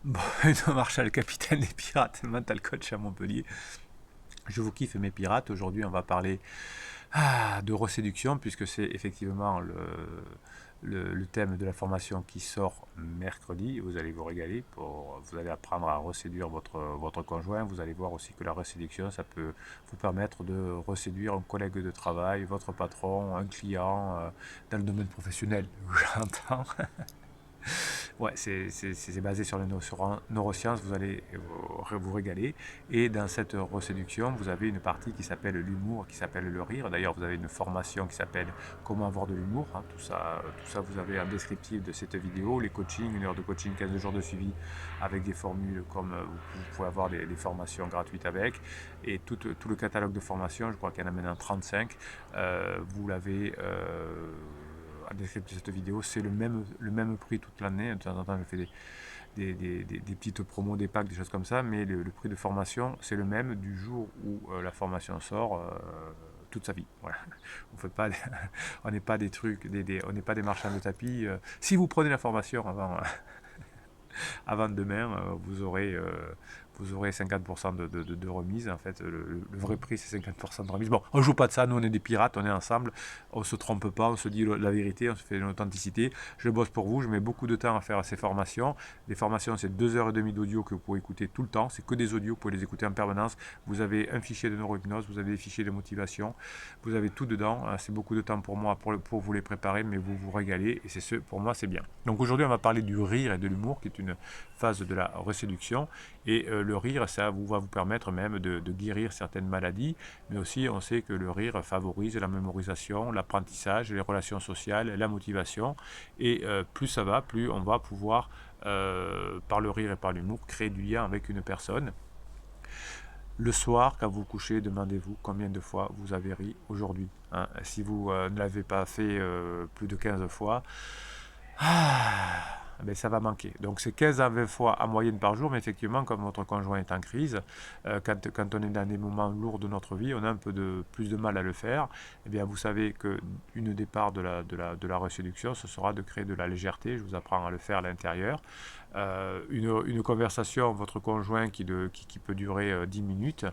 Bruno Marshall, capitaine des pirates, mental coach à Montpellier. Je vous kiffe mes pirates. Aujourd'hui, on va parler de reséduction, puisque c'est effectivement le thème de la formation qui sort mercredi. Vous allez vous régaler. Vous allez apprendre à reséduire votre conjoint. Vous allez voir aussi que la reséduction, ça peut vous permettre de reséduire un collègue de travail, votre patron, un client, dans le domaine professionnel, j'entends. Ouais, c'est basé sur les neurosciences, vous allez vous régaler. Et dans cette reséduction, vous avez une partie qui s'appelle l'humour, qui s'appelle le rire. D'ailleurs, vous avez une formation qui s'appelle Comment avoir de l'humour, hein. Tout ça, vous avez un descriptif de cette vidéo, les coachings, une heure de coaching, 15 jours de suivi avec des formules comme vous pouvez avoir des formations gratuites avec. Et tout le catalogue de formations, je crois qu'il y en a maintenant 35, vous l'avez à description de cette vidéo, c'est le même prix toute l'année. De temps en temps, je fais des petites promos, des packs, des choses comme ça, mais le prix de formation, c'est le même du jour où la formation sort. Toute sa vie. Voilà. On fait pas, on n'est pas des trucs, on n'est pas des marchands de tapis. Si vous prenez la formation avant demain, vous aurez 50% de remise. En fait, le vrai prix, c'est 50% de remise. Bon, on joue pas de ça. Nous, on est des pirates, on est ensemble. On se trompe pas, on se dit la vérité, on se fait une authenticité. Je bosse pour vous, je mets beaucoup de temps à faire ces formations. Les formations, c'est 2 heures et demie d'audio que vous pouvez écouter tout le temps. C'est que des audios, vous pouvez les écouter en permanence. Vous avez un fichier de neurohypnose, vous avez des fichiers de motivation, vous avez tout dedans. C'est beaucoup de temps pour moi pour vous les préparer, mais vous vous régalez. Et pour moi, c'est bien. Donc aujourd'hui, on va parler du rire et de l'humour, qui est une phase de la reséduction. Et le rire, ça va vous permettre même de guérir certaines maladies, mais aussi on sait que le rire favorise la mémorisation, l'apprentissage, les relations sociales, la motivation. Et plus ça va, plus on va pouvoir, par le rire et par l'humour, créer du lien avec une personne. Le soir, quand vous couchez, demandez-vous combien de fois vous avez ri aujourd'hui, hein. Si vous ne l'avez pas fait plus de 15 fois, ben ça va manquer. Donc c'est 15 à 20 fois en moyenne par jour, mais effectivement, comme votre conjoint est en crise, quand on est dans des moments lourds de notre vie, on a un peu plus de mal à le faire. Eh bien, vous savez qu'une des parts de la reséduction, ce sera de créer de la légèreté. Je vous apprends à le faire à l'intérieur. Une conversation, votre conjoint qui peut durer 10 minutes,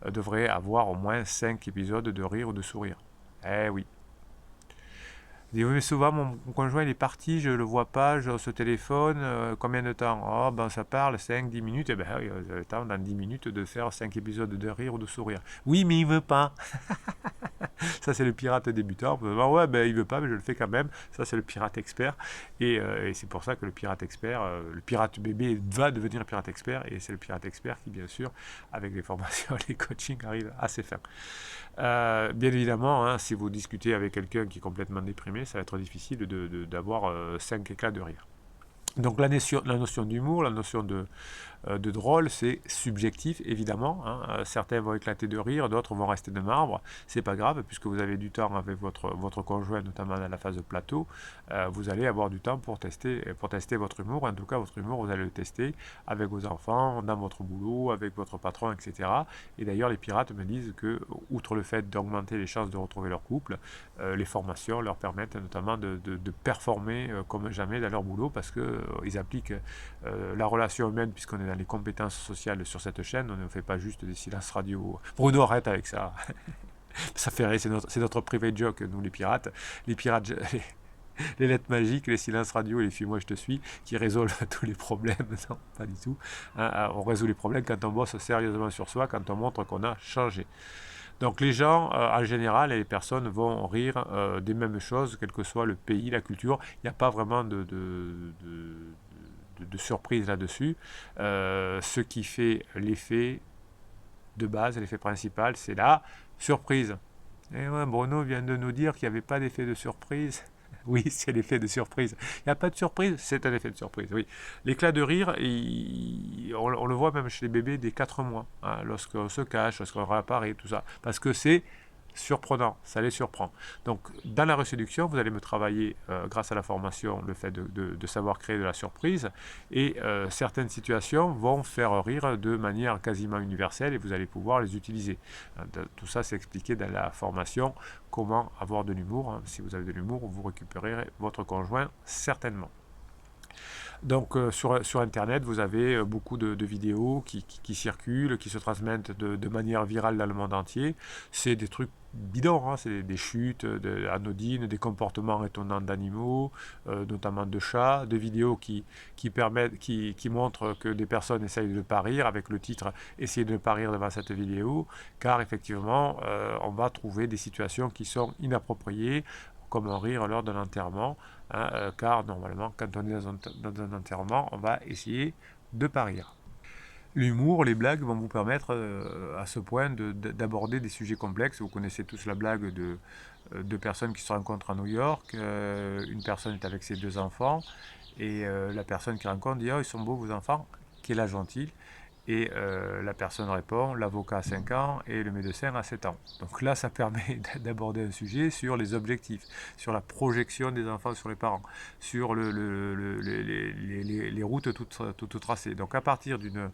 devrait avoir au moins 5 épisodes de rire ou de sourire. Eh oui. Il dit, oui, mais souvent, mon conjoint, il est parti, je le vois pas, je ce téléphone, combien de temps? Oh, ben, ça parle 5 10 minutes, et ben, oui, vous avez le temps, dans 10 minutes, de faire 5 épisodes de rire ou de sourire. Oui, mais il veut pas. Ça, c'est le pirate débutant. Ouais, ben, il veut pas, mais je le fais quand même. Ça, c'est le pirate expert. Et c'est pour ça que le pirate expert, le pirate bébé va devenir pirate expert. Et c'est le pirate expert qui, bien sûr, avec les formations, les coachings, arrive à ses fins. Bien évidemment, hein, si vous discutez avec quelqu'un qui est complètement déprimé, ça va être difficile d'avoir 5 éclats de rire. Donc la notion d'humour, la notion de drôle, c'est subjectif, évidemment, hein. Certains vont éclater de rire, d'autres vont rester de marbre. C'est pas grave, puisque vous avez du temps avec votre conjoint, notamment dans la phase de plateau. Vous allez avoir du temps pour tester votre humour. En tout cas, votre humour, vous allez le tester avec vos enfants, dans votre boulot, avec votre patron, etc. Et d'ailleurs, les pirates me disent que, outre le fait d'augmenter les chances de retrouver leur couple, les formations leur permettent notamment de performer comme jamais dans leur boulot, parce qu'ils appliquent la relation humaine, puisqu'on est dans les compétences sociales sur cette chaîne. On ne fait pas juste des silences radio. Bruno, arrête avec ça. Ça fait rire, c'est notre private joke, nous les pirates. Les pirates, les lettres magiques, les silences radio et les films moi je te suis, qui résolvent tous les problèmes. Non, pas du tout. Hein, on résout les problèmes quand on bosse sérieusement sur soi, quand on montre qu'on a changé. Donc les gens, en général, et les personnes vont rire des mêmes choses, quel que soit le pays, la culture. Il n'y a pas vraiment de surprise là-dessus. Ce qui fait l'effet de base, l'effet principal, c'est la surprise. Et ouais, Bruno vient de nous dire qu'il n'y avait pas d'effet de surprise. Oui, c'est l'effet de surprise. Il n'y a pas de surprise, c'est un effet de surprise, oui. L'éclat de rire, on le voit même chez les bébés dès 4 mois, hein, lorsqu'on se cache, lorsqu'on réapparaît, tout ça. Parce que c'est surprenant, ça les surprend. Donc, dans la reséduction, vous allez me travailler, grâce à la formation, le fait de savoir créer de la surprise. Et certaines situations vont faire rire de manière quasiment universelle et vous allez pouvoir les utiliser. Tout ça, c'est expliqué dans la formation comment avoir de l'humour. Si vous avez de l'humour, vous récupérerez votre conjoint certainement. Donc sur Internet, vous avez beaucoup de vidéos qui circulent, qui se transmettent de manière virale dans le monde entier. C'est des trucs bidons, hein, c'est des chutes anodines, des comportements étonnants d'animaux, notamment de chats, de vidéos qui montrent que des personnes essayent de ne pas rire, avec le titre «Essayez de ne pas rire devant cette vidéo», car effectivement, on va trouver des situations qui sont inappropriées, comme un rire lors d'un enterrement, hein, car normalement, quand on est dans un enterrement, on va essayer de ne pas rire. L'humour, les blagues vont vous permettre à ce point d'aborder des sujets complexes. Vous connaissez tous la blague de deux personnes qui se rencontrent à New York. Une personne est avec ses deux enfants et la personne qui rencontre dit «Oh, ils sont beaux vos enfants, quel âge ont-ils?» Et la personne répond, l'avocat a 5 ans et le médecin a 7 ans. Donc là, ça permet d'aborder un sujet sur les objectifs, sur la projection des enfants sur les parents, sur les routes toutes tracées. Donc à partir d'une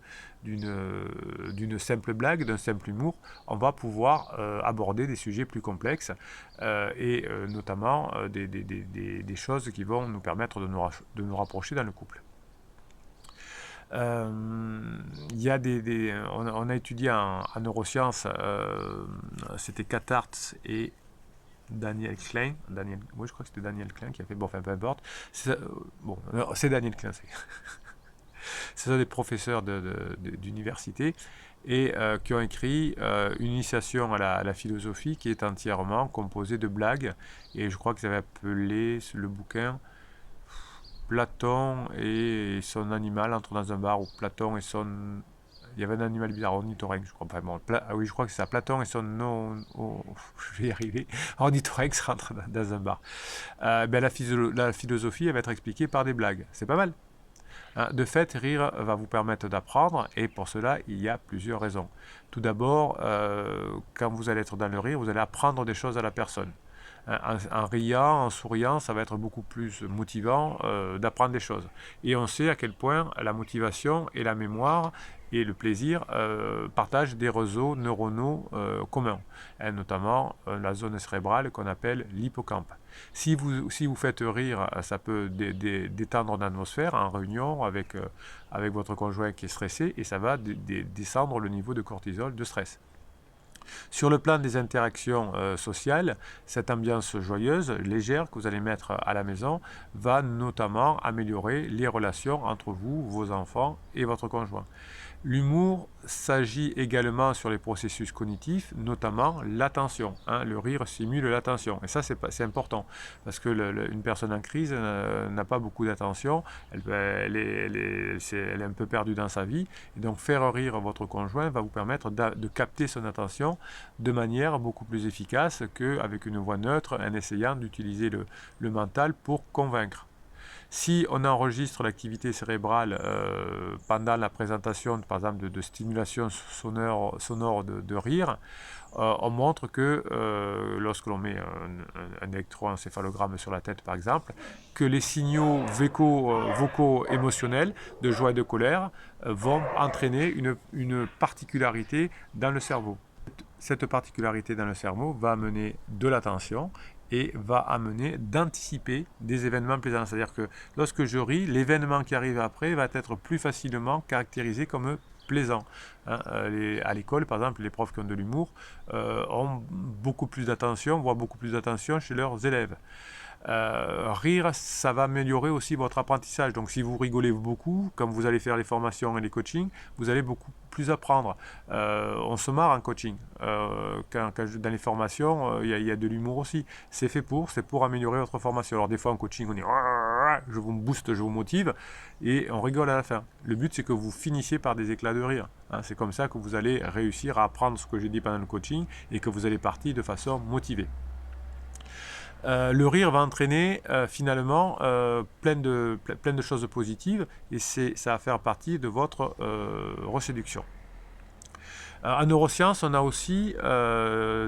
simple blague, d'un simple humour, on va pouvoir aborder des sujets plus complexes et notamment des choses qui vont nous permettre de nous rapprocher dans le couple. Il y a on a étudié en neurosciences, c'était Cathartz et Daniel Klein. Oui, je crois que c'était Daniel Klein qui a fait, bon, enfin peu importe. C'est Daniel Klein. Ce sont des professeurs d'université et qui ont écrit une initiation à la philosophie qui est entièrement composée de blagues. Et je crois qu'ils avaient appelé le bouquin Platon et son animal entrent dans un bar, où Platon et son... Il y avait un animal bizarre, ornithorynque, je crois. Enfin, bon, oui, je crois que c'est ça. Platon et son... Non, je vais y arriver. Ornithorynque rentrent dans un bar. La philosophie, elle va être expliquée par des blagues. C'est pas mal. Hein, de fait, rire va vous permettre d'apprendre, et pour cela, il y a plusieurs raisons. Tout d'abord, quand vous allez être dans le rire, vous allez apprendre des choses à la personne. En riant, en souriant, ça va être beaucoup plus motivant d'apprendre des choses. Et on sait à quel point la motivation et la mémoire et le plaisir partagent des réseaux neuronaux communs, hein, notamment la zone cérébrale qu'on appelle l'hippocampe. Si vous faites rire, ça peut détendre l'atmosphère en réunion avec votre conjoint qui est stressé, et ça va descendre le niveau de cortisol, de stress. Sur le plan des interactions sociales, cette ambiance joyeuse, légère que vous allez mettre à la maison va notamment améliorer les relations entre vous, vos enfants et votre conjoint. L'humour s'agit également sur les processus cognitifs, notamment l'attention. Hein, le rire stimule l'attention. Et ça, c'est important, parce que une personne en crise n'a pas beaucoup d'attention, elle est un peu perdue dans sa vie. Et donc faire rire votre conjoint va vous permettre de capter son attention de manière beaucoup plus efficace qu'avec une voix neutre, en essayant d'utiliser le mental pour convaincre. Si on enregistre l'activité cérébrale pendant la présentation, par exemple, de stimulation sonore de rire, on montre que lorsque l'on met un électroencéphalogramme sur la tête, par exemple, que les signaux vocaux émotionnels de joie et de colère vont entraîner une particularité dans le cerveau. Cette particularité dans le cerveau va amener de l'attention et va amener d'anticiper des événements plaisants. C'est-à-dire que lorsque je ris, l'événement qui arrive après va être plus facilement caractérisé comme plaisant. Hein, à l'école, par exemple, les profs qui ont de l'humour ont beaucoup plus d'attention, voire beaucoup plus d'attention chez leurs élèves. Rire, ça va améliorer aussi votre apprentissage. Donc si vous rigolez beaucoup, quand vous allez faire les formations et les coachings, vous allez beaucoup plus apprendre. On se marre en coaching. Dans les formations, il y a de l'humour aussi. C'est pour améliorer votre formation. Alors des fois en coaching, on dit je vous booste, je vous motive, et on rigole à la fin. Le but, c'est que vous finissiez par des éclats de rire. Hein, c'est comme ça que vous allez réussir à apprendre ce que j'ai dit pendant le coaching et que vous allez partir de façon motivée. Le rire va entraîner finalement plein de choses positives, et ça va faire partie de votre reséduction. En neurosciences, on a aussi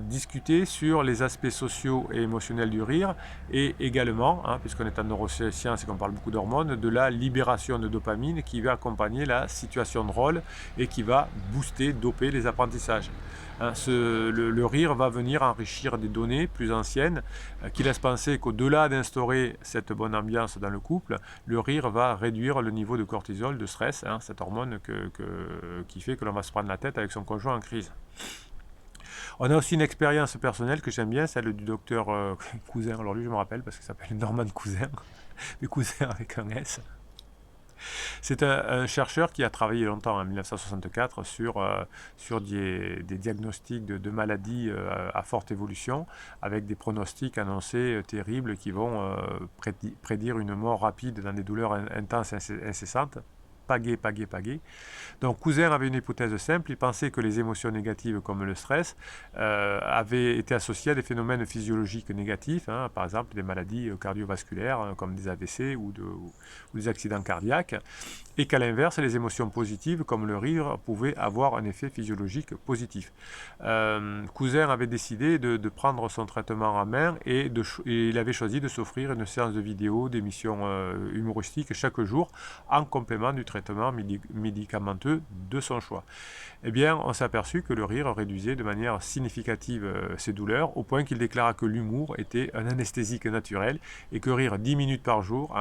discuté sur les aspects sociaux et émotionnels du rire et également, puisqu'on est en neurosciences et qu'on parle beaucoup d'hormones, de la libération de dopamine qui va accompagner la situation drôle et qui va booster, doper les apprentissages. Le rire va venir enrichir des données plus anciennes qui laissent penser qu'au-delà d'instaurer cette bonne ambiance dans le couple, le rire va réduire le niveau de cortisol, de stress, cette hormone qui fait que l'on va se prendre la tête avec son conjoint en crise. On a aussi une expérience personnelle que j'aime bien, celle du docteur Cousin. Alors lui, je me rappelle parce qu'il s'appelle Norman Cousin, mais Cousin avec un S. C'est un chercheur qui a travaillé longtemps, en 1964, sur des diagnostics de maladies à forte évolution, avec des pronostics annoncés terribles qui vont prédire une mort rapide dans des douleurs intenses et incessantes. Pas gai. Donc Cousin avait une hypothèse simple, il pensait que les émotions négatives comme le stress avaient été associées à des phénomènes physiologiques négatifs, par exemple des maladies cardiovasculaires comme des AVC ou des accidents cardiaques, et qu'à l'inverse, les émotions positives comme le rire pouvaient avoir un effet physiologique positif. Cousin avait décidé de prendre son traitement en main et il avait choisi de s'offrir une séance de vidéo, d'émissions humoristiques chaque jour en complément du traitement médicamenteux de son choix. Eh bien, on s'est aperçu que le rire réduisait de manière significative ces douleurs, au point qu'il déclara que l'humour était un anesthésique naturel et que rire 10 minutes par jour,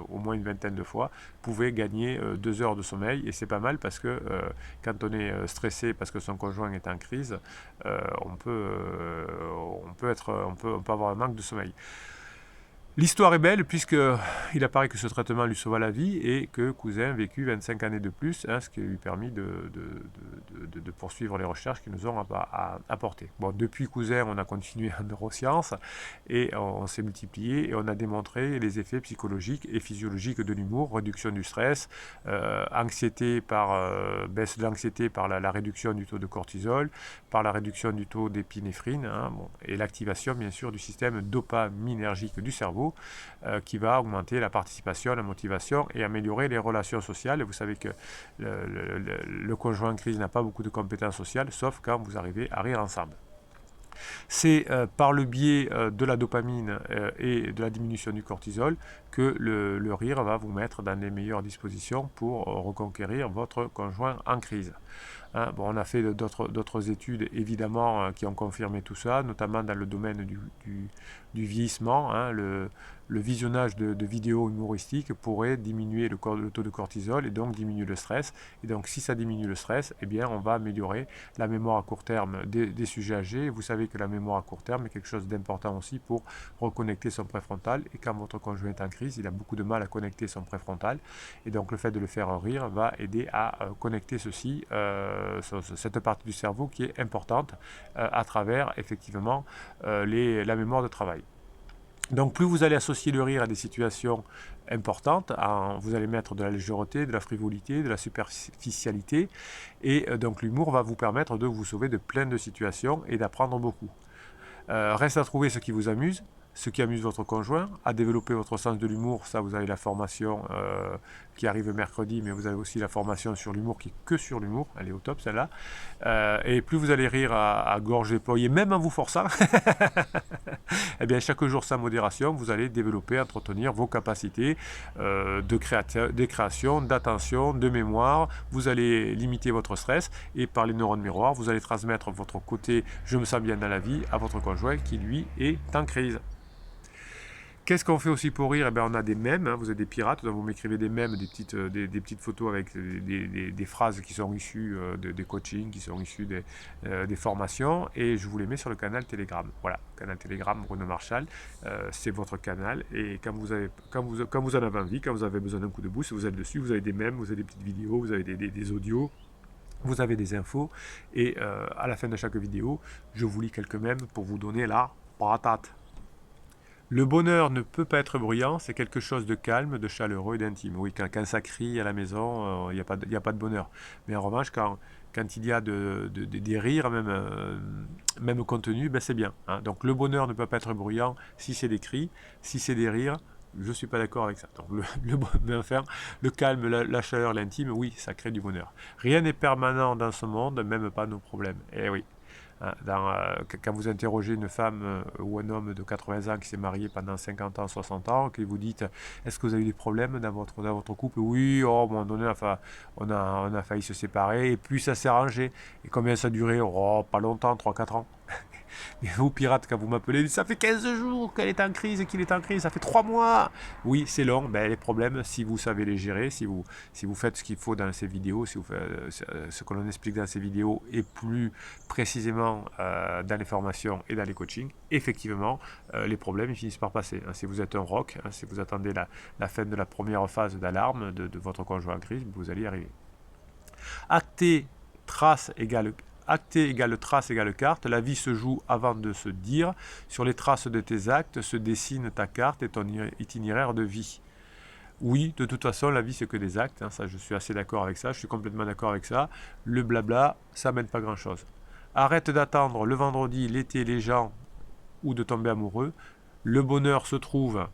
au moins une vingtaine de fois, pouvait gagner 2 heures de sommeil. Et c'est pas mal parce que quand on est stressé parce que son conjoint est en crise, on peut avoir un manque de sommeil. L'histoire est belle puisqu'il apparaît que ce traitement lui sauva la vie et que Cousin vécut 25 années de plus, ce qui lui a permis de poursuivre les recherches qui nous ont apporté. Bon, depuis Cousin, on a continué en neurosciences et on s'est multiplié et on a démontré les effets psychologiques et physiologiques de l'humour, réduction du stress, baisse de l'anxiété par la réduction du taux de cortisol, par la réduction du taux d'épinéphrine, et l'activation bien sûr du système dopaminergique du cerveau, qui va augmenter la participation, la motivation et améliorer les relations sociales. Vous savez que le conjoint en crise n'a pas beaucoup de compétences sociales, sauf quand vous arrivez à rire ensemble. C'est par le biais de la dopamine et de la diminution du cortisol que le rire va vous mettre dans les meilleures dispositions pour reconquérir votre conjoint en crise. On a fait d'autres études évidemment qui ont confirmé tout ça, notamment dans le domaine du vieillissement. Le visionnage de vidéos humoristiques pourrait diminuer le taux de cortisol et donc diminuer le stress. Et donc si ça diminue le stress, eh bien on va améliorer la mémoire à court terme des sujets âgés. Vous savez que la mémoire à court terme est quelque chose d'important aussi pour reconnecter son préfrontal. Et quand votre conjoint est en crise, il a beaucoup de mal à connecter son préfrontal. Et donc le fait de le faire rire va aider à connecter cette partie du cerveau qui est importante à travers effectivement la mémoire de travail. Donc plus vous allez associer le rire à des situations importantes, vous allez mettre de la légèreté, de la frivolité, de la superficialité, et donc l'humour va vous permettre de vous sauver de plein de situations et d'apprendre beaucoup. Reste à trouver ce qui vous amuse, ce qui amuse votre conjoint, à développer votre sens de l'humour. Ça, vous avez la formation qui arrive mercredi, mais vous avez aussi la formation sur l'humour qui est que sur l'humour. Elle est au top, celle-là. Et plus vous allez rire à gorge déployée, même en vous forçant, eh bien, chaque jour sans modération, vous allez développer, entretenir vos capacités de création, d'attention, de mémoire. Vous allez limiter votre stress et par les neurones miroirs, vous allez transmettre votre côté « je me sens bien dans la vie » à votre conjoint qui, lui, est en crise. Qu'est-ce qu'on fait aussi pour rire? On a des mèmes, vous êtes des pirates, donc vous m'écrivez des mèmes, des petites photos avec des phrases qui sont issues des coachings, qui sont issues des formations, et je vous les mets sur le canal Telegram. Voilà, canal Telegram Bruno Marchal, c'est votre canal, et quand vous en avez envie, quand vous avez besoin d'un coup de boost, vous êtes dessus, vous avez des mèmes, vous avez des petites vidéos, vous avez des audios, vous avez des infos, et à la fin de chaque vidéo, je vous lis quelques mèmes pour vous donner la patate. Le bonheur ne peut pas être bruyant, c'est quelque chose de calme, de chaleureux et d'intime. Oui, quand ça crie à la maison, il n'y a pas de bonheur. Mais en revanche, quand il y a des rires, même contenu, c'est bien. Donc le bonheur ne peut pas être bruyant si c'est des cris, si c'est des rires, Je ne suis pas d'accord avec ça. Donc enfin, le calme, la chaleur, l'intime, oui, ça crée du bonheur. Rien n'est permanent dans ce monde, même pas nos problèmes. Eh oui. Quand vous interrogez une femme ou un homme de 80 ans qui s'est marié pendant 50 ans, 60 ans, que vous dites est-ce que vous avez eu des problèmes dans votre couple? Oui, oh, à un moment donné, enfin, on a failli se séparer et puis ça s'est arrangé. Et combien ça a duré? Oh, pas longtemps, 3 4 ans. Mais vous, pirate, quand vous m'appelez, ça fait 15 jours qu'elle est en crise, qu'il est en crise, ça fait 3 mois. Oui, c'est long, ben, les problèmes, si vous savez les gérer, si vous faites ce qu'il faut dans ces vidéos, si vous faites ce que l'on explique dans ces vidéos et plus précisément dans les formations et dans les coachings, effectivement, les problèmes ils finissent par passer. Si vous êtes un rock, si vous attendez la fin de la première phase d'alarme de votre conjoint en crise, vous allez y arriver. Acter, trace égale Acter égale trace égale carte, la vie se joue avant de se dire. Sur les traces de tes actes se dessine ta carte et ton itinéraire de vie. Oui, de toute façon, la vie c'est que des actes, ça je suis assez d'accord avec ça, je suis complètement d'accord avec ça. Le blabla, ça mène pas grand chose. Arrête d'attendre le vendredi, l'été, les gens ou de tomber amoureux. Le bonheur se trouve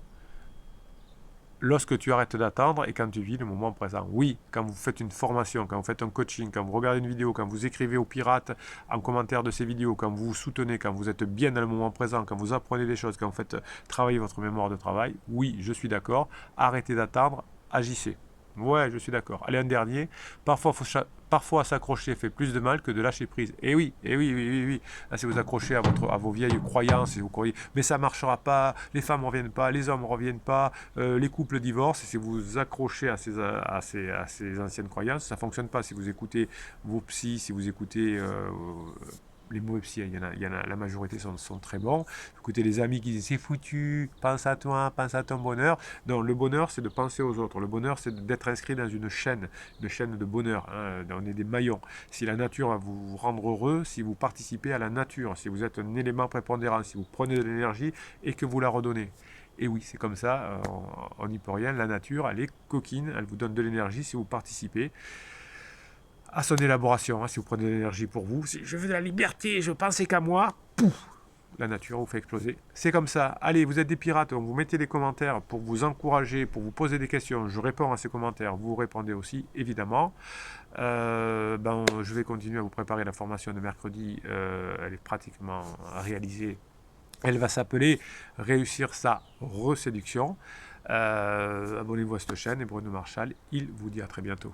lorsque tu arrêtes d'attendre et quand tu vis le moment présent. Oui, quand vous faites une formation, quand vous faites un coaching, quand vous regardez une vidéo, quand vous écrivez aux pirates en commentaire de ces vidéos, quand vous vous soutenez, quand vous êtes bien dans le moment présent, quand vous apprenez des choses, quand vous faites travailler votre mémoire de travail, oui, je suis d'accord, arrêtez d'attendre, agissez. Ouais, je suis d'accord. Allez, un dernier. Parfois s'accrocher fait plus de mal que de lâcher prise. Et oui, oui. Là, si vous accrochez à vos vieilles croyances, si vous croyez, mais ça marchera pas, les femmes ne reviennent pas, les hommes ne reviennent pas, les couples divorcent, et si vous accrochez à ces anciennes croyances, ça ne fonctionne pas. Si vous écoutez vos psys, si vous écoutez les mauvais psy, la majorité sont très bons. Écoutez les amis qui disent c'est foutu, pense à toi, pense à ton bonheur. Non, le bonheur c'est de penser aux autres. Le bonheur c'est d'être inscrit dans une chaîne de bonheur. On est des maillons. Si la nature va vous rendre heureux, si vous participez à la nature, si vous êtes un élément prépondérant, si vous prenez de l'énergie et que vous la redonnez. Et oui, c'est comme ça, on n'y peut rien. La nature, elle est coquine, elle vous donne de l'énergie si vous participez à son élaboration. Si vous prenez de l'énergie pour vous, si je veux de la liberté, je pensais qu'à moi, pouf, la nature vous fait exploser. C'est comme ça. Allez, vous êtes des pirates, donc vous mettez des commentaires pour vous encourager, pour vous poser des questions. Je réponds à ces commentaires, vous répondez aussi, évidemment. Je vais continuer à vous préparer la formation de mercredi. Elle est pratiquement réalisée. Elle va s'appeler Réussir sa reséduction. Abonnez-vous à cette chaîne et Bruno Marchal, il vous dit à très bientôt.